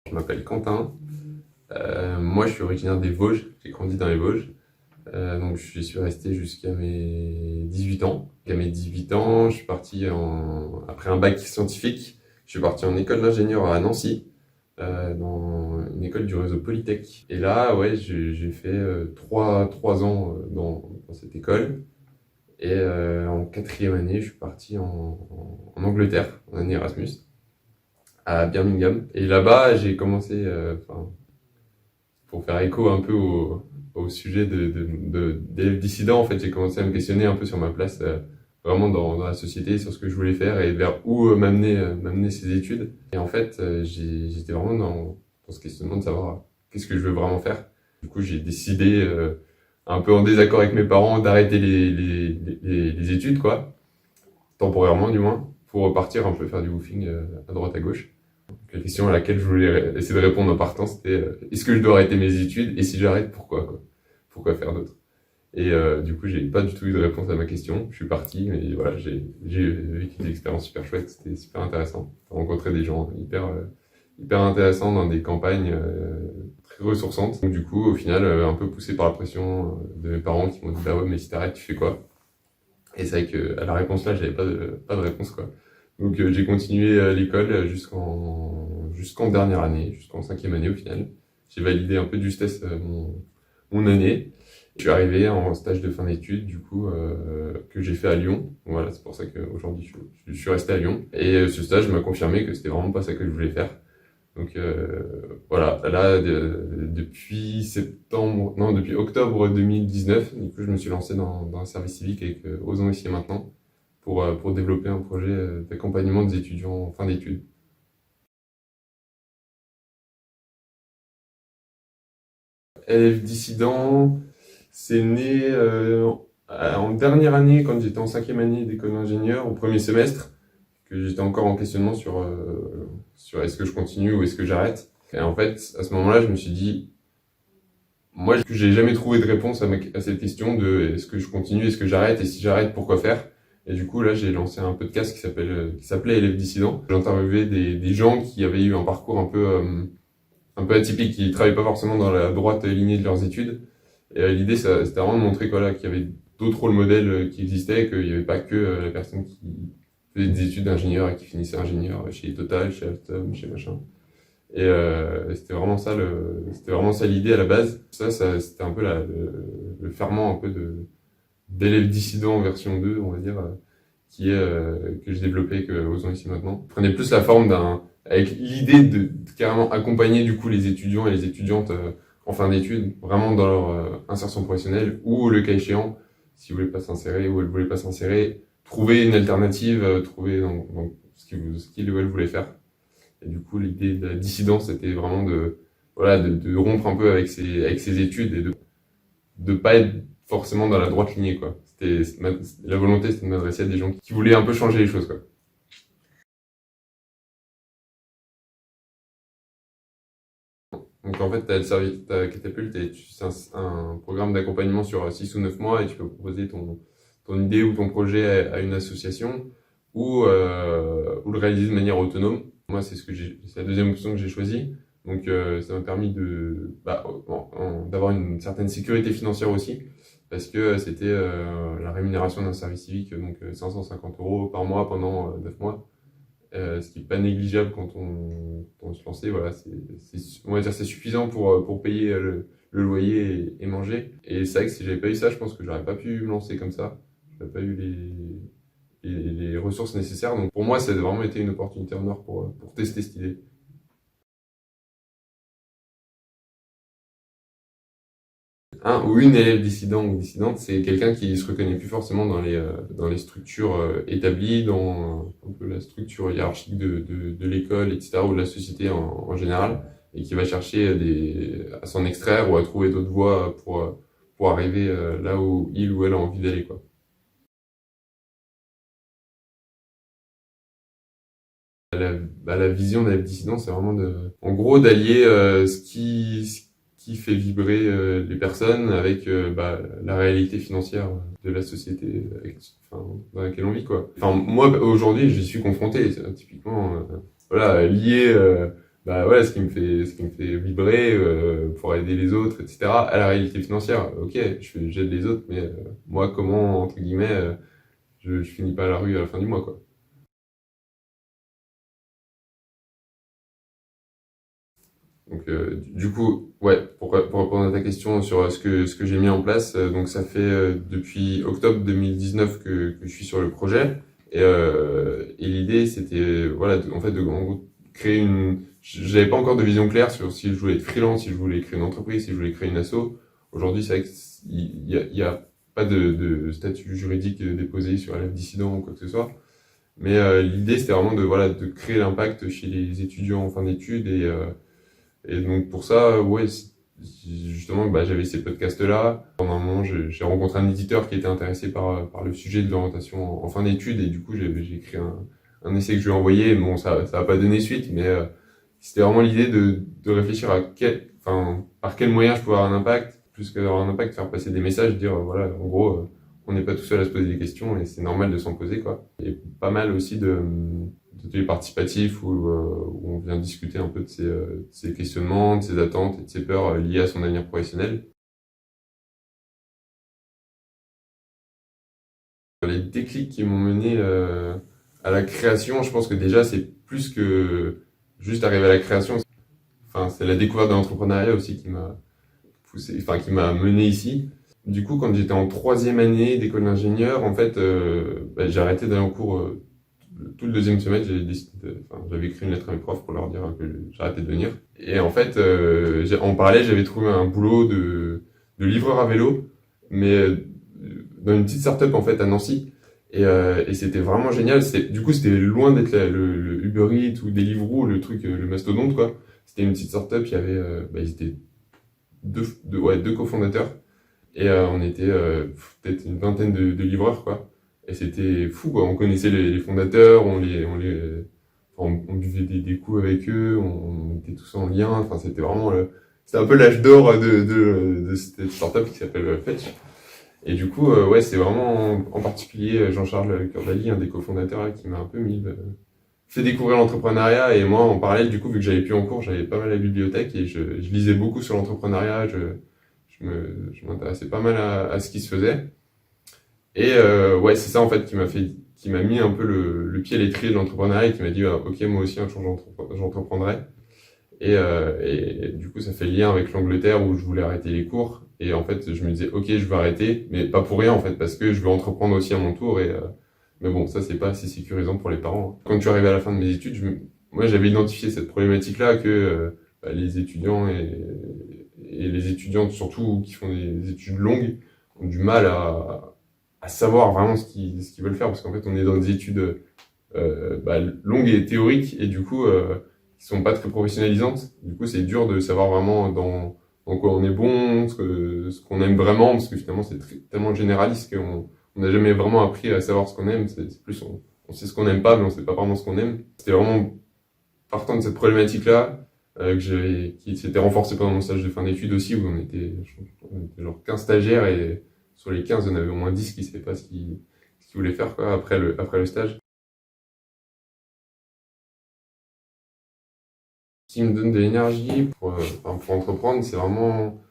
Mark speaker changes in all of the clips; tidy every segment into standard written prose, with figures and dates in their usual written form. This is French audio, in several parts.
Speaker 1: Je m'appelle Quentin. Moi, je suis originaire des Vosges. J'ai grandi dans les Vosges. Donc, je suis resté jusqu'à mes 18 ans. À mes 18 ans, je suis parti après un bac scientifique. Je suis parti en école d'ingénieur à Nancy, dans une école du réseau Polytech. Et là, ouais, j'ai fait trois ans dans cette école. Et en quatrième année, je suis parti en Angleterre, en année Erasmus, à Birmingham. Et là-bas, j'ai commencé, pour faire écho un peu au sujet d'élèves dissidents, en fait, j'ai commencé à me questionner un peu sur ma place vraiment dans la société, sur ce que je voulais faire et vers où m'amener ces études. Et en fait, j'étais vraiment dans ce questionnement de savoir qu'est-ce que je veux vraiment faire. Du coup, j'ai décidé, un peu en désaccord avec mes parents, d'arrêter les études, quoi, temporairement du moins, pour partir un peu faire du woofing à droite à gauche. La question à laquelle je voulais essayer de répondre en partant, c'était est-ce que je dois arrêter mes études? Et si j'arrête, pourquoi, quoi? Pourquoi faire d'autre? Et du coup, j'ai pas du tout eu de réponse à ma question. Je suis parti, mais voilà, j'ai vécu des expériences super chouettes. C'était super intéressant. J'ai rencontré des gens hyper intéressants dans des campagnes très ressourçantes. Donc du coup, au final, un peu poussé par la pression de mes parents qui m'ont dit bah ouais, mais si t'arrêtes, tu fais quoi? Et c'est vrai que à la réponse là, j'avais pas de réponse, quoi. Donc j'ai continué l'école jusqu'en dernière année, jusqu'en cinquième année au final. J'ai validé un peu de justesse mon année. Je suis arrivé en stage de fin d'études, du coup, que j'ai fait à Lyon. Voilà, c'est pour ça qu'aujourd'hui je suis resté à Lyon. Et ce stage m'a confirmé que c'était vraiment pas ça que je voulais faire. Donc voilà, là depuis depuis octobre 2019, du coup je me suis lancé dans un service civique avec Osons ici et maintenant pour développer un projet d'accompagnement des étudiants en fin d'études. Élève dissident, c'est né en dernière année quand j'étais en cinquième année d'école d'ingénieur, au premier semestre, que j'étais encore en questionnement sur est-ce que je continue ou est-ce que j'arrête. Et en fait, à ce moment-là, je me suis dit, moi, j'ai jamais trouvé de réponse à cette question de est-ce que je continue, est-ce que j'arrête, et si j'arrête, pourquoi faire? Et du coup, là, j'ai lancé un podcast qui s'appelait Élèves dissidents. J'interviewais des gens qui avaient eu un parcours un peu atypique, qui travaillaient pas forcément dans la droite lignée de leurs études. Et l'idée, c'était vraiment de montrer voilà, qu'il y avait d'autres rôles modèles qui existaient, qu'il n'y avait pas que la personne qui faisait des études d'ingénieur et qui finissait ingénieur chez Total, chez Alstom, chez machin. Et c'était vraiment ça l'idée à la base. C'était un peu le ferment un peu d'élèves dissidents version 2, on va dire, que j'ai développé que Osons ici maintenant. Prenait plus la forme avec l'idée de carrément accompagner du coup les étudiants et les étudiantes en fin d'études, vraiment dans leur insertion professionnelle, ou le cas échéant, s'ils voulaient pas s'insérer ou elles voulaient pas s'insérer, trouver une alternative, trouver dans ce qu'ils ou elles voulaient faire. Et du coup, l'idée de la dissidence, c'était vraiment voilà, de rompre un peu avec ses études et de pas être forcément dans la droite lignée, quoi. La volonté, c'était de m'adresser à des gens qui voulaient un peu changer les choses, quoi. Donc en fait, t'as Catapulte, c'est un programme d'accompagnement sur 6 ou 9 mois et tu peux proposer ton idée ou ton projet à une association ou le réaliser de manière autonome. Moi, c'est la deuxième option que j'ai choisie. Donc ça m'a permis d'avoir une certaine sécurité financière aussi parce que c'était la rémunération d'un service civique, donc 550 € par mois pendant 9 mois. Ce qui est pas négligeable quand on se lançait. Voilà, on va dire c'est suffisant pour payer le loyer et manger. Et c'est vrai que si j'avais pas eu ça, je pense que j'aurais pas pu me lancer comme ça. J'aurais pas eu les ressources nécessaires. Donc pour moi, ça a vraiment été une opportunité en or pour tester cette idée. Un ou une élève dissident ou dissidente, c'est quelqu'un qui se reconnaît plus forcément dans les structures établies, dans un peu la structure hiérarchique de l'école, etc., ou de la société en général, et qui va chercher à s'en extraire ou à trouver d'autres voies pour arriver là où il ou elle a envie d'aller, quoi. La vision de la dissidence, c'est vraiment en gros, d'allier ce qui fait vibrer les personnes avec la réalité financière de la société dans laquelle on vit, quoi. Enfin, moi, aujourd'hui, j'y suis confronté. Typiquement, voilà, lié bah ouais, ce qui me fait vibrer pour aider les autres, etc. À la réalité financière, ok, j'aide les autres, mais moi, comment, entre guillemets, je finis pas à la rue à la fin du mois, quoi. Donc, du coup, ouais, pour répondre à ta question sur ce que j'ai mis en place, donc ça fait depuis octobre 2019 que je suis sur le projet. Et l'idée, c'était, voilà, en fait, en gros, créer une. J'avais pas encore de vision claire sur si je voulais être freelance, si je voulais créer une entreprise, si je voulais créer une asso. Aujourd'hui, c'est vrai qu'il y a pas de statut juridique déposé sur LF Dissident ou quoi que ce soit. Mais l'idée, c'était vraiment de, voilà, de créer l'impact chez les étudiants en fin d'études et donc pour ça, ouais, justement, bah, j'avais ces podcasts-là. Pendant un moment, j'ai rencontré un éditeur qui était intéressé par le sujet de l'orientation en fin d'études et du coup, j'ai écrit un essai que je lui ai envoyé. Bon, ça a pas donné suite, mais c'était vraiment l'idée de réfléchir à enfin, par quel moyen je pouvais avoir un impact, plus qu'avoir un impact, faire passer des messages, dire, voilà, en gros, on n'est pas tout seul à se poser des questions et c'est normal de s'en poser, quoi. Et pas mal aussi d'ateliers participatifs où on vient discuter un peu de ses questionnements, de ses attentes et de ses peurs liées à son avenir professionnel. Les déclics qui m'ont mené à la création, je pense que déjà c'est plus que juste arriver à la création. Enfin, c'est la découverte de l'entrepreneuriat aussi qui m'a poussé, enfin qui m'a mené ici. Du coup, quand j'étais en troisième année d'école d'ingénieur, en fait, bah, j'ai arrêté d'aller en cours tout le deuxième semestre. Enfin, j'avais écrit une lettre à mes profs pour leur dire que j'arrêtais de venir. Et en fait, en parallèle, j'avais trouvé un boulot de livreur à vélo, mais dans une petite start-up en fait à Nancy. Et c'était vraiment génial. Du coup, c'était loin d'être le Uber Eats ou Deliveroo, le truc, le mastodonte quoi. C'était une petite start-up. Il y avait, bah, ils étaient deux cofondateurs. Et on était peut-être une vingtaine de livreurs, quoi. Et c'était fou, quoi. On connaissait les fondateurs, on buvait des coups avec eux, on était tous en lien. Enfin, c'était vraiment c'était un peu l'âge d'or de cette startup qui s'appelle Fetch. Et du coup, ouais, c'est vraiment en particulier Jean-Charles Curdali, un des cofondateurs, là, qui m'a un peu fait découvrir l'entrepreneuriat. Et moi, en parallèle, du coup, vu que j'avais plus en cours, j'avais pas mal la bibliothèque et je lisais beaucoup sur l'entrepreneuriat. Je m'intéressais pas mal à ce qui se faisait. Et ouais, c'est ça en fait qui m'a mis un peu le pied à l'étrier de l'entrepreneuriat et qui m'a dit ah, ok, moi aussi un jour j'entreprendrai. Et du coup, ça fait le lien avec l'Angleterre où je voulais arrêter les cours. Et en fait, je me disais ok, je vais arrêter, mais pas pour rien en fait, parce que je veux entreprendre aussi à mon tour. Mais bon, ça c'est pas assez sécurisant pour les parents. Quand je suis arrivé à la fin de mes études, moi j'avais identifié cette problématique-là que bah, les étudiants et les étudiantes surtout qui font des études longues ont du mal à savoir vraiment ce qu'ils veulent faire parce qu'en fait on est dans des études bah, longues et théoriques et du coup qui sont pas très professionnalisantes. Du coup c'est dur de savoir vraiment dans quoi on est bon, ce qu'on aime vraiment parce que finalement c'est tellement généraliste qu'on on n'a jamais vraiment appris à savoir ce qu'on aime. C'est plus on sait ce qu'on aime pas mais on sait pas vraiment ce qu'on aime. C'était vraiment partant de cette problématique-là, qui s'était renforcée pendant mon stage de fin d'études aussi, où on était genre 15 stagiaires et sur les 15, il y en avait au moins 10 qui ne savaient pas ce qu'ils voulaient faire quoi, après le stage. Ce qui me donne de l'énergie pour entreprendre, c'est vraiment,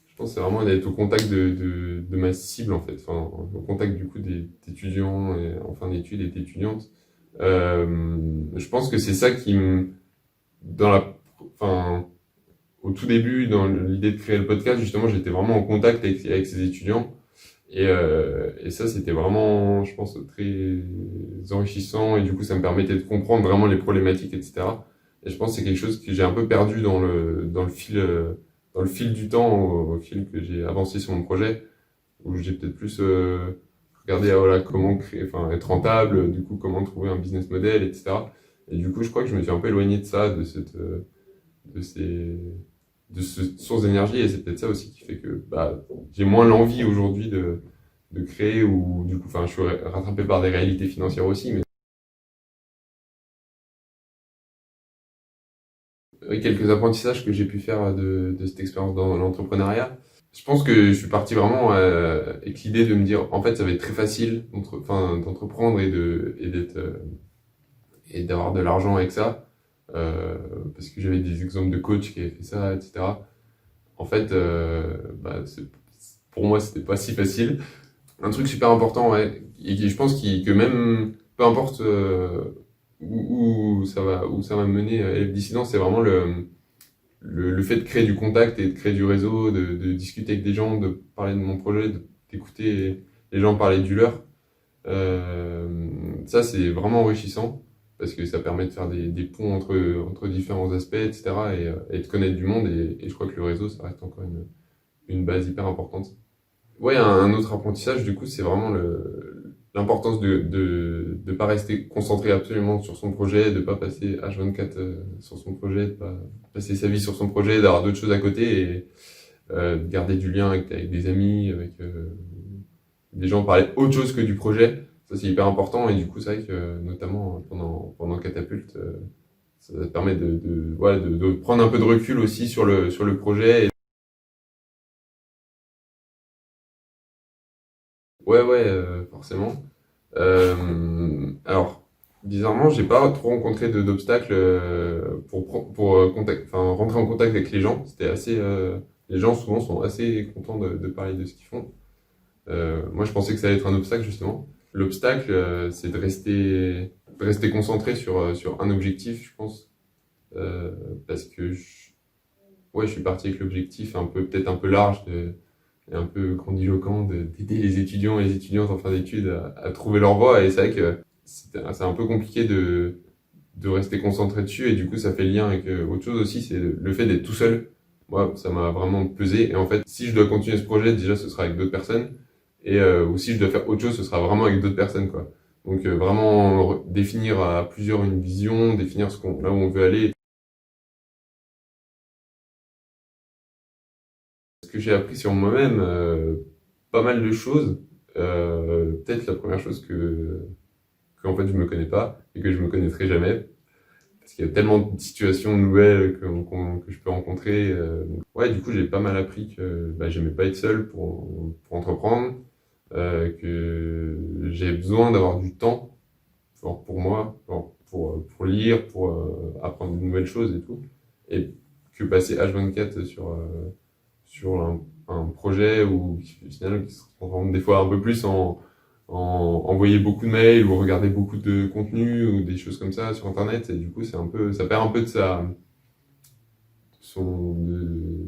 Speaker 1: je pense, c'est vraiment d'être au contact de ma cible en fait, enfin, au contact du coup des étudiants en fin d'études et d'étudiantes. Je pense que c'est ça qui me, dans la, enfin, au tout début, dans l'idée de créer le podcast, justement, j'étais vraiment en contact avec ces étudiants. Et ça, c'était vraiment, je pense, très enrichissant. Et du coup, ça me permettait de comprendre vraiment les problématiques, etc. Et je pense que c'est quelque chose que j'ai un peu perdu dans le fil du temps, au fil que j'ai avancé sur mon projet, où j'ai peut-être plus regardé voilà, comment créer, enfin, être rentable, du coup, comment trouver un business model, etc. Et du coup, je crois que je me suis un peu éloigné de ça, de ces de cette source d'énergie et c'est peut-être ça aussi qui fait que bah, j'ai moins l'envie aujourd'hui de créer ou du coup enfin je suis rattrapé par des réalités financières aussi mais quelques apprentissages que j'ai pu faire de cette expérience dans l'entrepreneuriat. Je pense que je suis parti vraiment avec l'idée de me dire en fait ça va être très facile d'entreprendre et d'être et d'avoir de l'argent avec ça. euh, parce que j'avais des exemples de coachs qui avaient fait ça, etc. En fait, pour moi, c'était pas si facile. Un truc super important, ouais, et je pense que même, peu importe où ça va mener Élève Dissident, c'est vraiment le fait de créer du contact et de créer du réseau, de discuter avec des gens, de parler de mon projet, d'écouter les gens parler du leur. Ça, c'est vraiment enrichissant parce que ça permet de faire des ponts entre différents aspects, etc. Et de connaître du monde. Et je crois que le réseau, ça reste encore une base hyper importante. Ouais, un autre apprentissage, du coup, c'est vraiment l'importance de pas rester concentré absolument sur son projet, de pas passer H24 sur son projet, de pas passer sa vie sur son projet, d'avoir d'autres choses à côté et de garder du lien avec des amis, avec des gens, parler autre chose que du projet. Ça, c'est hyper important et du coup, c'est vrai que notamment pendant Catapulte, ça permet de prendre un peu de recul aussi sur le projet. Ouais, ouais, forcément. Alors, bizarrement, j'ai pas trop rencontré d'obstacles pour rentrer en contact avec les gens. C'était assez, les gens souvent sont assez contents de parler de ce qu'ils font. Moi, je pensais que ça allait être un obstacle justement. L'obstacle, c'est de rester concentré sur un objectif, je pense, Euh, parce que ouais, je suis parti avec l'objectif peut-être un peu large et un peu grandiloquent d'aider les étudiants et les étudiantes en fin d'études à trouver leur voie. Et c'est vrai que c'est un peu compliqué de rester concentré dessus. Et du coup, ça fait le lien avec autre chose aussi, c'est le fait d'être tout seul. Moi, ça m'a vraiment pesé. Et en fait, si je dois continuer ce projet, déjà, ce sera avec d'autres personnes. Ou si je dois faire autre chose, ce sera vraiment avec d'autres personnes, quoi. Donc, vraiment définir à plusieurs une vision, définir là où on veut aller. Ce que j'ai appris sur moi-même, pas mal de choses. Peut-être la première chose que en fait je me connais pas et que je me connaîtrai jamais parce qu'il y a tellement de situations nouvelles que je peux rencontrer. Ouais, du coup j'ai pas mal appris que j'aimais pas être seul pour entreprendre, que j'ai besoin d'avoir du temps genre pour moi, genre pour lire, pour apprendre de nouvelles choses et tout, et que passer H24 sur un projet où au final qui se transforme des fois un peu plus en envoyer beaucoup de mails ou regarder beaucoup de contenu ou des choses comme ça sur internet et du coup c'est un peu ça perd un peu de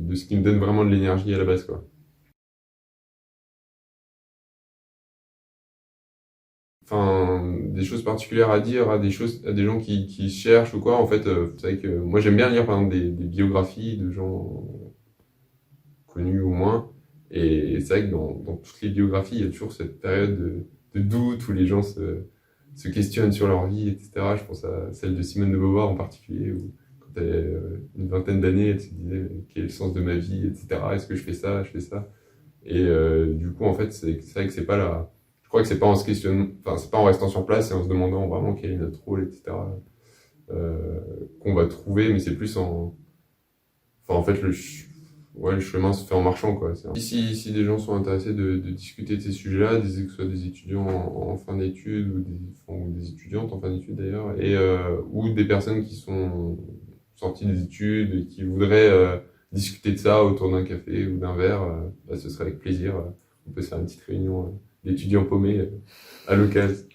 Speaker 1: de ce qui me donne vraiment de l'énergie à la base quoi. Enfin des choses particulières à dire à des gens qui cherchent ou quoi en fait c'est vrai que moi j'aime bien lire par exemple des biographies de gens connus au moins. Et c'est vrai que dans toutes les biographies, il y a toujours cette période de doute où les gens se questionnent sur leur vie, etc. Je pense à celle de Simone de Beauvoir en particulier, où quand elle avait une vingtaine d'années, elle se disait mais quel est le sens de ma vie, etc. Est-ce que je fais ça, je fais ça? Et du coup, en fait, c'est vrai que c'est pas la. Je crois que c'est pas en se questionnant, enfin, c'est pas en restant sur place et en se demandant vraiment quel est notre rôle, etc. euh, qu'on va trouver, mais c'est plus en fait, ouais, le chemin se fait en marchant, quoi. Si des gens sont intéressés de discuter de ces sujets-là, que ce soit des étudiants en fin d'études ou des étudiantes en fin d'études d'ailleurs, ou des personnes qui sont sorties des études et qui voudraient discuter de ça autour d'un café ou d'un verre, ce serait avec plaisir. On peut se faire une petite réunion d'étudiants paumés à l'occasion.